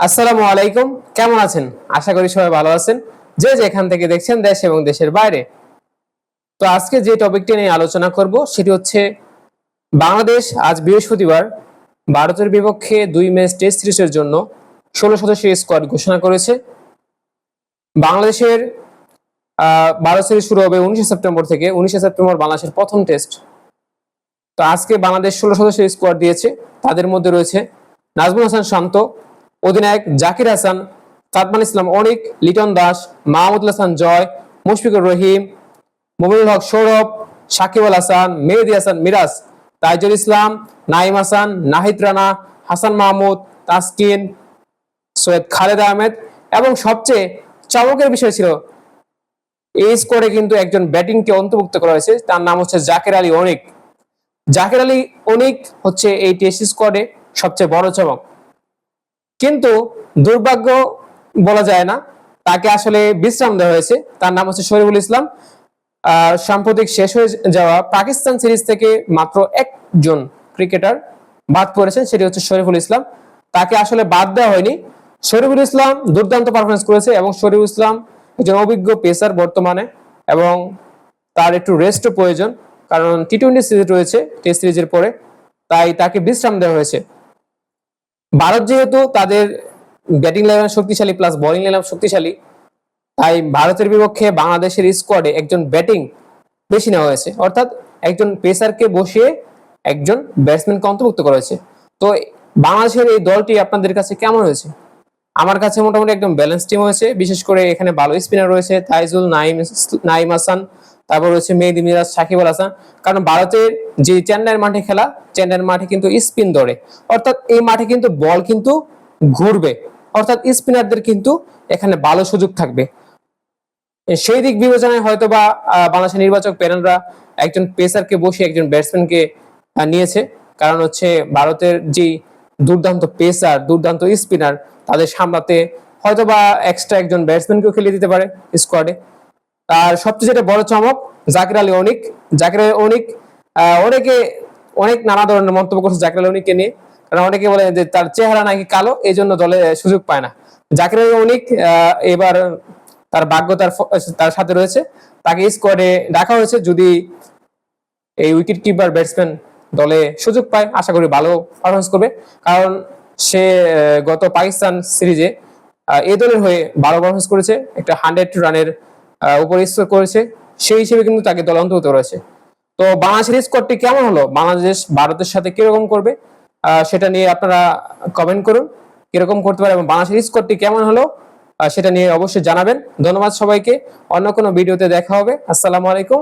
আসসালামু আলাইকুম। কেমন আছেন? আশা করি সবাই ভালো আছেন। যে যেখান থেকে দেখছেন দেশ এবং দেশের বাইরে। তো আজকে যে টপিকটি নিয়ে আলোচনা করব সেটি হচ্ছে বাংলাদেশ আজ বৃহস্পতিবার ভারতের বিপক্ষে 2 ম্যাচ টেস্ট সিরিজের জন্য 16 সদস্যের স্কোয়াড ঘোষণা করেছে। বাংলাদেশের 12 সিরিজ শুরু হবে 19 সেপ্টেম্বর থেকে। 19 সেপ্টেম্বর বাংলাদেশের প্রথম টেস্ট। তো আজকে বাংলাদেশ 16 সদস্যের স্কোয়াড দিয়েছে। তাদের মধ্যে রয়েছে নাজমুল হাসান শান্ত, অধিনায়ক জাকির হাসান, সাদমান ইসলাম অনিক, লিটন দাস, মাহমুদুল হাসান জয়, মুশফিকুর রহিম, মুমিনুল হক সৌরভ, সাকিব আল হাসান, মেহেদী হাসান মিরাজ, তাইজুল ইসলাম, নাইম হাসান, নাহিদ রানা, হাসান মাহমুদ, তাসকিন, সৈয়দ খালেদ আহমেদ এবং সবচেয়ে চমকের বিষয় ছিল এই স্কোয়াডে কিন্তু একজন ব্যাটিংকে অন্তর্ভুক্ত করা হয়েছে। তার নাম হচ্ছে জাকির আলী অনিক। জাকির আলী অনিক হচ্ছে এই টেস্ট স্কোয়াডে সবচেয়ে বড় চমক। কিন্তু দুর্ভাগ্য বলা যায় না, তাকে আসলে বিশ্রাম দেওয়া হয়েছে। তার নাম হচ্ছে শরীফুল ইসলাম। সাম্প্রতিক শেষ হয়ে যাওয়া পাকিস্তান সিরিজ থেকে মাত্র একজন ক্রিকেটার বাদ পড়েছেন, সেটি হচ্ছে শরীফুল ইসলাম। তাকে আসলে বাদ দেওয়া হয়নি। শরীফুল ইসলাম দুর্দান্ত পারফরমেন্স করেছে এবং শরীফুল ইসলাম একজন অভিজ্ঞ পেসার বর্তমানে, এবং তার একটু রেস্টও প্রয়োজন, কারণ টি-20 সিরিজ রয়েছে টেস্ট সিরিজের পরে, তাই তাকে বিশ্রাম দেওয়া হয়েছে। ভারত যেহেতু তাদের ব্যাটিং লাইন শক্তিশালী প্লাস বোলিং লাইন শক্তিশালী, তাই ভারতের বিপক্ষে বাংলাদেশের স্কোয়াডে একজন ব্যাটিং বেশি নেওয়া হয়েছে, অর্থাৎ একজন পেসারকে বসিয়ে একজন ব্যাটসম্যানকে অন্তর্ভুক্ত করা হয়েছে। তো বাংলাদেশের এই দলটি আপনাদের কাছে কেমন হয়েছে? আমার কাছে মোটামুটি একদম ব্যালেন্স টিম হয়েছে। বিশেষ করে এখানে ভালো স্পিনার রয়েছে, তাইজুল, নাইম হাসান, তারপর রয়েছে মেহেদী মিরাজ, সাকিব আল হাসান। কারণ ভারতের যে চেন্নাইয়ের মাঠে খেলা, চেন্নাইয়ের মাঠে কিন্তু স্পিন ধরে, অর্থাৎ এই মাঠে কিন্তু বল কিন্তু ঘুরবে, অর্থাৎ স্পিনারদের কিন্তু এখানে ভালো সুযোগ থাকবে। সেই দিক বিবেচনায় হয়তো বা বাংলাদেশের নির্বাচক প্যানেলরা একজন পেসারকে বসিয়ে একজন ব্যাটসম্যানকে নিয়েছে। কারণ হচ্ছে ভারতের যে দুর্দান্ত পেসার, দুর্দান্ত স্পিনার, তাদের সামলাতে হয়তো বা এক্সট্রা একজন ব্যাটসম্যানকেও খেলিয়ে দিতে পারে স্কোয়াডে। আর সবচেয়ে যেটা বড় চমক, জাকির আলী অনিক। জাকির আলী অনিক, অনেকে অনেক নানা ধরনের মন্তব্য করছে জাকির আলী অনিককে নিয়ে। কারণ অনেকে বলে যে তার চেহারা নাকি কালো, এই জন্য দলে সুযোগ পায় না। জাকির আলী অনিক এবার তার ভাগ্য তার সাথে রয়েছে, তাকে স্কোয়াডে রাখা হয়েছে। যদি এই উইকেট কিপার ব্যাটসম্যান দলে সুযোগ পায়, আশা করি ভালো পারফরমেন্স করবে। কারণ সে গত পাকিস্তান সিরিজে এই দলের হয়ে ভালো পারফরমেন্স করেছে, একটা 100 রানের উপরে স্কোর করেছে। সেই হিসেবে কিন্তু তাকে দলে অন্তর্ভুক্ত রয়েছে। তো বাংলাদেশের স্কোয়াডটি কেমন হলো, বাংলাদেশ ভারতের সাথে কিরকম করবে, সেটা নিয়ে আপনারা কমেন্ট করুন কিরকম করতে পারে, এবং বাংলাদেশের স্কোয়াডটি কেমন হলো সেটা নিয়ে অবশ্যই জানাবেন। ধন্যবাদ সবাইকে। অন্য কোনো ভিডিওতে দেখা হবে। আসসালামু আলাইকুম।